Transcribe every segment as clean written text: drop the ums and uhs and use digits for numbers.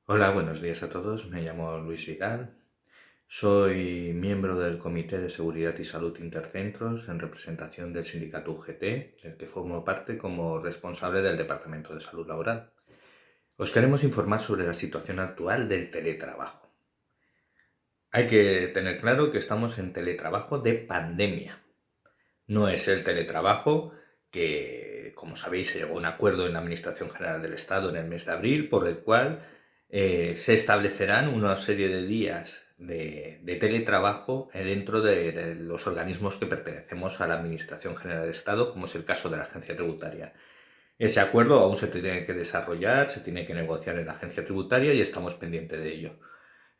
Hola, buenos días a todos. Me llamo Luis Vidal. Soy miembro del Comité de Seguridad y Salud Intercentros en representación del sindicato UGT, del que formo parte como responsable del Departamento de Salud Laboral. Os queremos informar sobre la situación actual del teletrabajo. Hay que tener claro que estamos en teletrabajo de pandemia. No es el teletrabajo que, como sabéis, se llegó a un acuerdo en la Administración General del Estado en el mes de abril, por el cual se establecerán una serie de días de teletrabajo dentro de los organismos que pertenecemos a la Administración General del Estado, como es el caso de la Agencia Tributaria. Ese acuerdo aún se tiene que desarrollar, se tiene que negociar en la Agencia Tributaria y estamos pendientes de ello.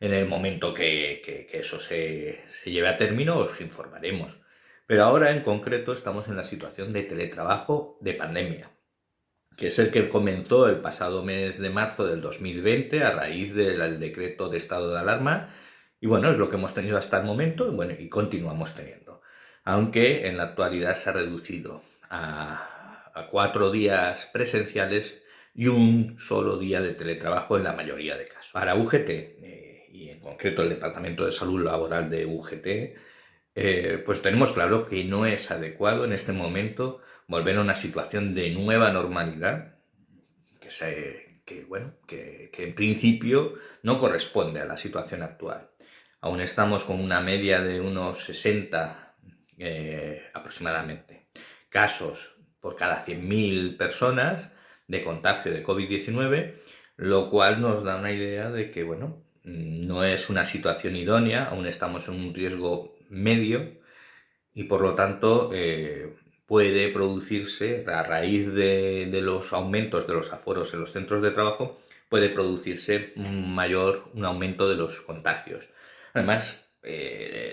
En el momento que eso se lleve a término, os informaremos. Pero ahora, en concreto, estamos en la situación de teletrabajo de pandemia, que es el que comenzó el pasado mes de marzo del 2020 a raíz del decreto de estado de alarma. Y bueno, es lo que hemos tenido hasta el momento, y continuamos teniendo. Aunque en la actualidad se ha reducido a 4 días presenciales y un solo día de teletrabajo en la mayoría de casos. Para UGT, y en concreto el Departamento de Salud Laboral de UGT, pues tenemos claro que no es adecuado en este momento volver a una situación de nueva normalidad que en principio no corresponde a la situación actual. Aún estamos con una media de unos 60 aproximadamente casos por cada 100.000 personas de contagio de COVID-19, lo cual nos da una idea de que, no es una situación idónea, aún estamos en un riesgo medio y por lo tanto puede producirse, a raíz de los aumentos de los aforos en los centros de trabajo, puede producirse un aumento de los contagios. Además,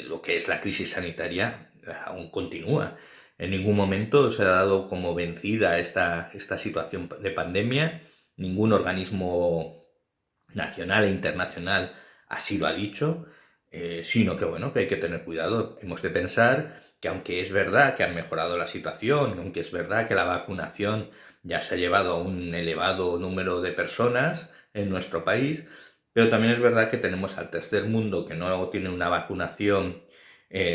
lo que es la crisis sanitaria aún continúa. En ningún momento se ha dado como vencida esta situación de pandemia. Ningún organismo nacional e internacional así lo ha dicho, sino que hay que tener cuidado. Hemos de pensar que aunque es verdad que han mejorado la situación, aunque es verdad que la vacunación ya se ha llevado a un elevado número de personas en nuestro país, pero también es verdad que tenemos al tercer mundo que no tiene una vacunación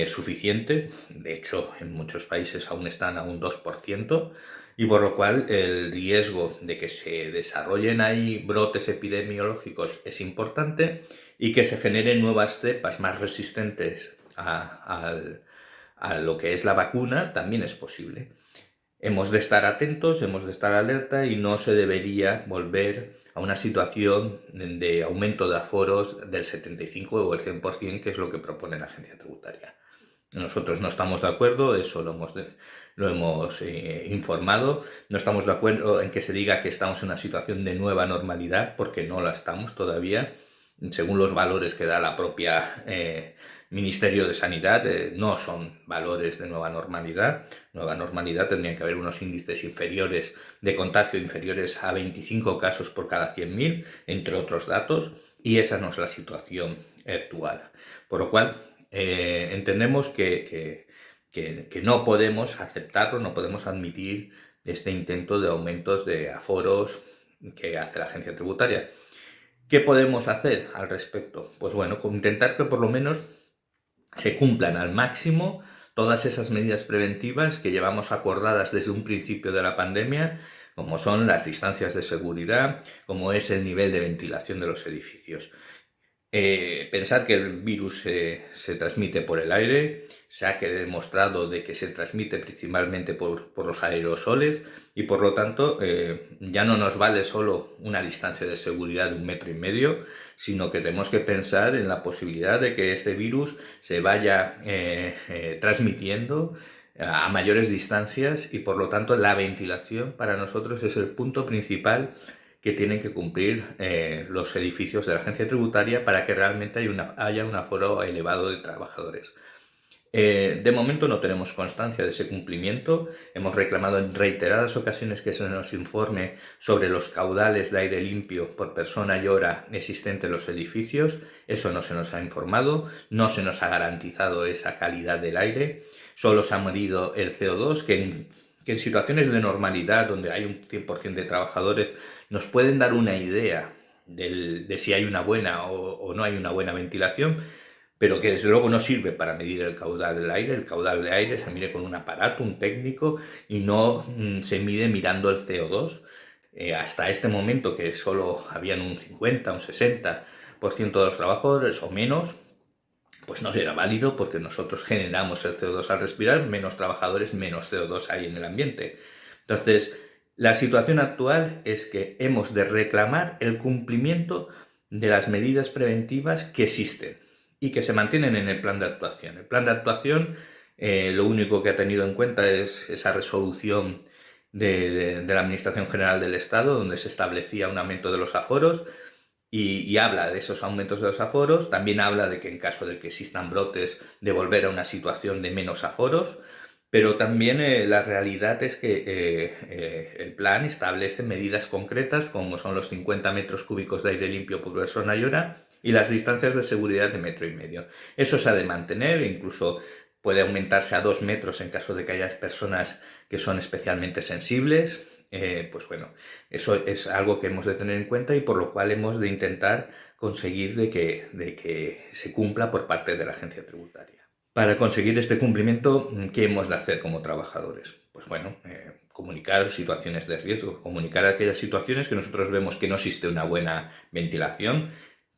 suficiente. De hecho, en muchos países aún están a un 2%, y por lo cual el riesgo de que se desarrollen ahí brotes epidemiológicos es importante y que se generen nuevas cepas más resistentes a lo que es la vacuna también es posible. Hemos de estar atentos, hemos de estar alerta y no se debería volver a una situación de aumento de aforos del 75 o el 100%, que es lo que propone la agencia tributaria. Nosotros no estamos de acuerdo, eso lo hemos informado. No estamos de acuerdo en que se diga que estamos en una situación de nueva normalidad, porque no la estamos todavía. Según los valores que da la propia Ministerio de Sanidad, no son valores de nueva normalidad. Nueva normalidad tendrían que haber unos índices inferiores de contagio, inferiores a 25 casos por cada 100.000, entre otros datos, y esa no es la situación actual. Por lo cual, entendemos que no podemos aceptarlo, no podemos admitir este intento de aumentos de aforos que hace la agencia tributaria. ¿Qué podemos hacer al respecto? Pues intentar que por lo menos se cumplan al máximo todas esas medidas preventivas que llevamos acordadas desde un principio de la pandemia, como son las distancias de seguridad, como es el nivel de ventilación de los edificios. Pensar que el virus se transmite por el aire, se ha demostrado de que se transmite principalmente por los aerosoles y por lo tanto ya no nos vale solo una distancia de seguridad de 1,5 metros, sino que tenemos que pensar en la posibilidad de que este virus se vaya transmitiendo a mayores distancias y por lo tanto la ventilación para nosotros es el punto principal que tienen que cumplir los edificios de la agencia tributaria para que realmente haya un aforo elevado de trabajadores. De momento no tenemos constancia de ese cumplimiento. Hemos reclamado en reiteradas ocasiones que se nos informe sobre los caudales de aire limpio por persona y hora existente en los edificios. Eso no se nos ha informado, no se nos ha garantizado esa calidad del aire. Solo se ha medido el CO2, que en situaciones de normalidad, donde hay un 100% de trabajadores, nos pueden dar una idea de si hay una buena o no hay una buena ventilación, pero que desde luego no sirve para medir el caudal del aire. El caudal de aire se mide con un aparato, un técnico, y no se mide mirando el CO2. Hasta este momento, que solo habían un 50, un 60% de los trabajadores o menos, pues no será válido, porque nosotros generamos el CO2 al respirar, menos trabajadores, menos CO2 hay en el ambiente. Entonces, la situación actual es que hemos de reclamar el cumplimiento de las medidas preventivas que existen y que se mantienen en el plan de actuación. El plan de actuación lo único que ha tenido en cuenta es esa resolución de la Administración General del Estado, donde se establecía un aumento de los aforos, y habla de esos aumentos de los aforos. También habla de que en caso de que existan brotes, de volver a una situación de menos aforos, pero también la realidad es que el plan establece medidas concretas, como son los 50 metros cúbicos de aire limpio por persona y hora y las distancias de seguridad de 1,5 metros. Eso se ha de mantener, incluso puede aumentarse a 2 metros en caso de que haya personas que son especialmente sensibles. Pues bueno, eso es algo que hemos de tener en cuenta y por lo cual hemos de intentar conseguir de que se cumpla por parte de la agencia tributaria. Para conseguir este cumplimiento, ¿qué hemos de hacer como trabajadores? Pues bueno, comunicar situaciones de riesgo, comunicar aquellas situaciones que nosotros vemos que no existe una buena ventilación,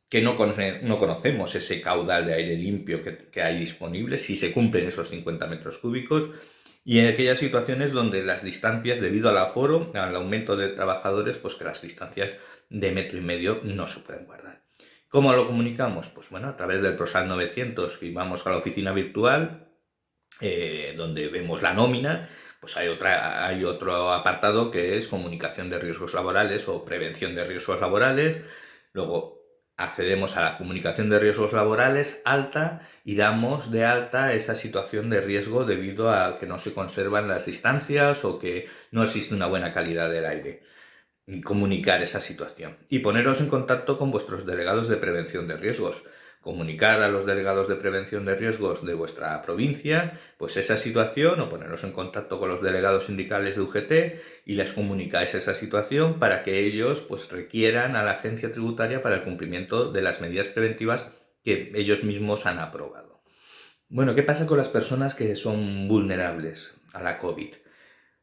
que no conocemos ese caudal de aire limpio que hay disponible, si se cumplen esos 50 metros cúbicos, y en aquellas situaciones donde las distancias, debido al aforo, al aumento de trabajadores, pues que las distancias de 1,5 metros no se pueden guardar. ¿Cómo lo comunicamos? Pues bueno, a través del Prosal 900, y vamos a la oficina virtual, donde vemos la nómina. Pues hay otro apartado que es comunicación de riesgos laborales o prevención de riesgos laborales. Luego accedemos a la comunicación de riesgos laborales alta y damos de alta esa situación de riesgo debido a que no se conservan las distancias o que no existe una buena calidad del aire. Comunicar esa situación y poneros en contacto con vuestros delegados de prevención de riesgos. Comunicar a los delegados de prevención de riesgos de vuestra provincia pues esa situación, o poneros en contacto con los delegados sindicales de UGT y les comunicáis esa situación para que ellos pues requieran a la agencia tributaria para el cumplimiento de las medidas preventivas que ellos mismos han aprobado. Bueno, ¿qué pasa con las personas que son vulnerables a la COVID?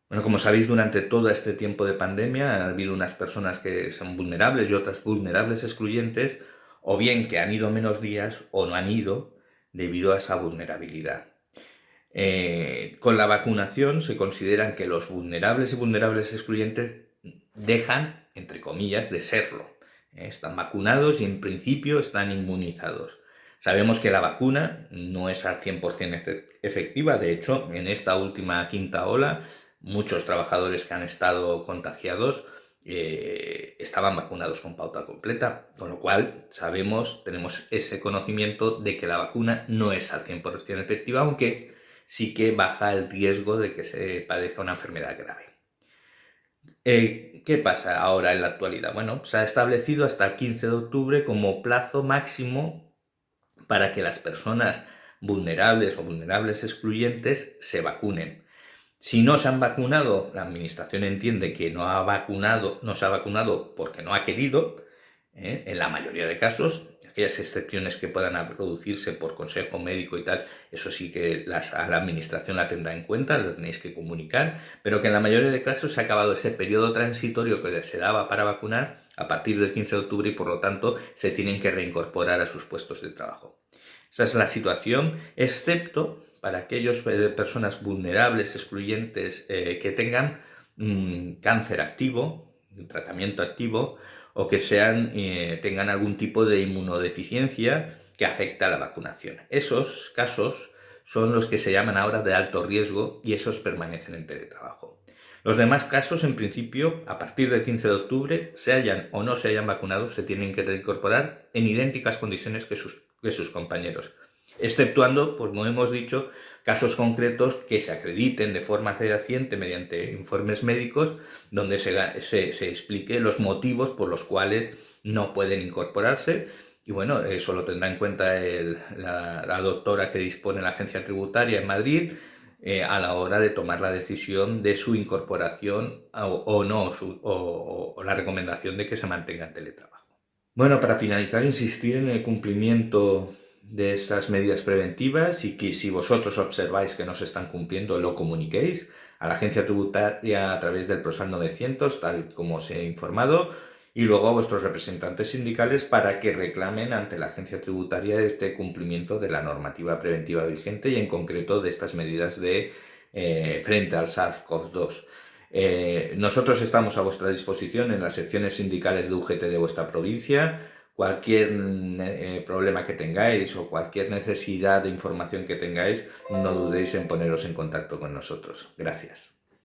Bueno, como sabéis, durante todo este tiempo de pandemia ha habido unas personas que son vulnerables y otras vulnerables excluyentes, o bien que han ido menos días o no han ido debido a esa vulnerabilidad. Con la vacunación se consideran que los vulnerables y vulnerables excluyentes dejan, entre comillas, de serlo. Están vacunados y en principio están inmunizados. Sabemos que la vacuna no es al 100% efectiva. De hecho, en esta última quinta ola, muchos trabajadores que han estado contagiados estaban vacunados con pauta completa, con lo cual tenemos ese conocimiento de que la vacuna no es al 100% efectiva, aunque sí que baja el riesgo de que se padezca una enfermedad grave. ¿Qué pasa ahora en la actualidad? Bueno, se ha establecido hasta el 15 de octubre como plazo máximo para que las personas vulnerables o vulnerables excluyentes se vacunen. Si no se han vacunado, la administración entiende que no se ha vacunado porque no ha querido, en la mayoría de casos. Aquellas excepciones que puedan producirse por consejo médico y tal, eso sí que la administración la tendrá en cuenta, lo tenéis que comunicar, pero que en la mayoría de casos se ha acabado ese periodo transitorio que se daba para vacunar a partir del 15 de octubre y por lo tanto se tienen que reincorporar a sus puestos de trabajo. Esa es la situación, excepto para aquellas personas vulnerables, excluyentes, que tengan cáncer activo, un tratamiento activo, o que tengan algún tipo de inmunodeficiencia que afecta a la vacunación. Esos casos son los que se llaman ahora de alto riesgo y esos permanecen en teletrabajo. Los demás casos, en principio, a partir del 15 de octubre, se hayan o no se hayan vacunado, se tienen que reincorporar en idénticas condiciones que sus compañeros, exceptuando, como hemos dicho, casos concretos que se acrediten de forma fehaciente mediante informes médicos donde se explique los motivos por los cuales no pueden incorporarse. Y bueno, eso lo tendrá en cuenta la doctora que dispone la agencia tributaria en Madrid a la hora de tomar la decisión de su incorporación o no, o la recomendación de que se mantenga en teletrabajo. Bueno, para finalizar, insistir en el cumplimiento de estas medidas preventivas y que si vosotros observáis que no se están cumpliendo, lo comuniquéis a la agencia tributaria a través del PROSAL 900, tal como os he informado, y luego a vuestros representantes sindicales para que reclamen ante la agencia tributaria este cumplimiento de la normativa preventiva vigente y en concreto de estas medidas de frente al SARS-CoV-2. Nosotros estamos a vuestra disposición en las secciones sindicales de UGT de vuestra provincia. Cualquier problema que tengáis o cualquier necesidad de información que tengáis, no dudéis en poneros en contacto con nosotros. Gracias.